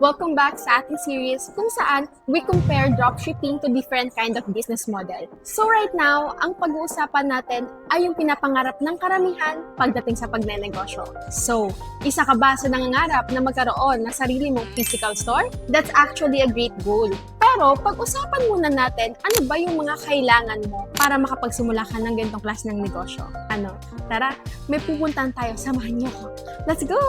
Welcome back sa ating series kung saan we compare dropshipping to different kind of business model. So right now, ang pag-uusapan natin ay yung pinapangarap ng karamihan pagdating sa pagnenegosyo. So, isa ka ba sa nangangarap na magkaroon ng sarili mong physical store? That's actually a great goal. Pero pag-usapan muna natin ano ba yung mga kailangan mo para makapagsimula ka ng ganitong klase ng negosyo. Tara, may pupuntahan tayo, samahan niyo ko. Let's go!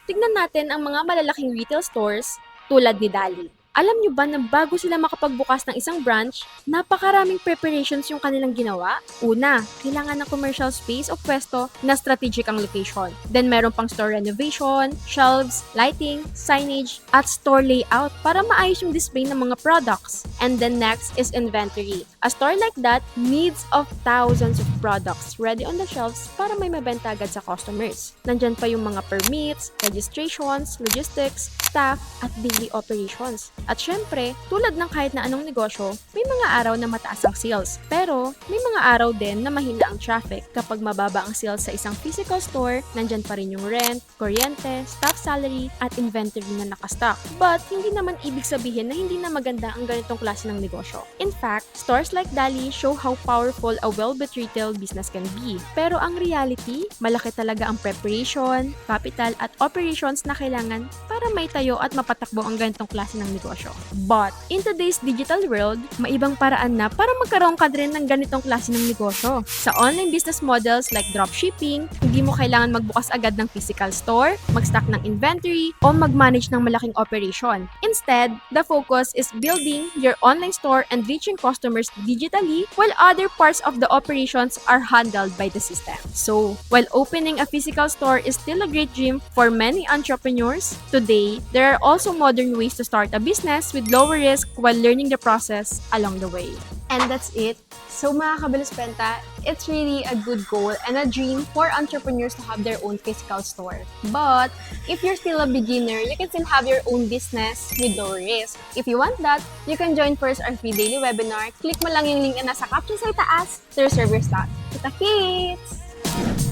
Tignan natin ang mga malalaking retail stores tulad ni Dali. Alam niyo ba na bago sila makapagbukas ng isang branch, napakaraming preparations yung kanilang ginawa? Una, kailangan ng commercial space o pwesto na strategic ang location. Then meron pang store renovation, shelves, lighting, signage, at store layout para maayos yung display ng mga products. And then next is inventory. A store like that needs of thousands of products ready on the shelves para may mabenta agad sa customers. Nandyan pa yung mga permits, registrations, logistics, staff, at daily operations. At syempre, tulad ng kahit na anong negosyo, may mga araw na mataas ang sales. Pero, may mga araw din na mahina ang traffic. Kapag mababa ang sales sa isang physical store, nandyan pa rin yung rent, kuryente, staff salary, at inventory na nakastock. But, hindi naman ibig sabihin na hindi na maganda ang ganitong klase ng negosyo. In fact, stores like Dali show how powerful a well-built retail business can be. Pero ang reality, malaki talaga ang preparation, capital, at operations na kailangan para may tayo at mapatakbo ang ganitong klase ng negosyo. But, in today's digital world, may ibang paraan na para magkaroon ka rin ng ganitong klase ng negosyo. Sa online business models like dropshipping, hindi mo kailangan magbukas agad ng physical store, mag-stock ng inventory, o mag-manage ng malaking operation. Instead, the focus is building your online store and reaching customers digitally while other parts of the operations are handled by the system. So, while opening a physical store is still a great dream for many entrepreneurs, today, there are also modern ways to start a business with lower risk while learning the process along the way. And that's it. So mga kabiluspenta, it's really a good goal and a dream for entrepreneurs to have their own physical store. But if you're still a beginner, you can still have your own business with low risk. If you want that, you can join first our free daily webinar. Click mo lang yung link na nasa caption sa itaas to reserve your slot. Kita kits!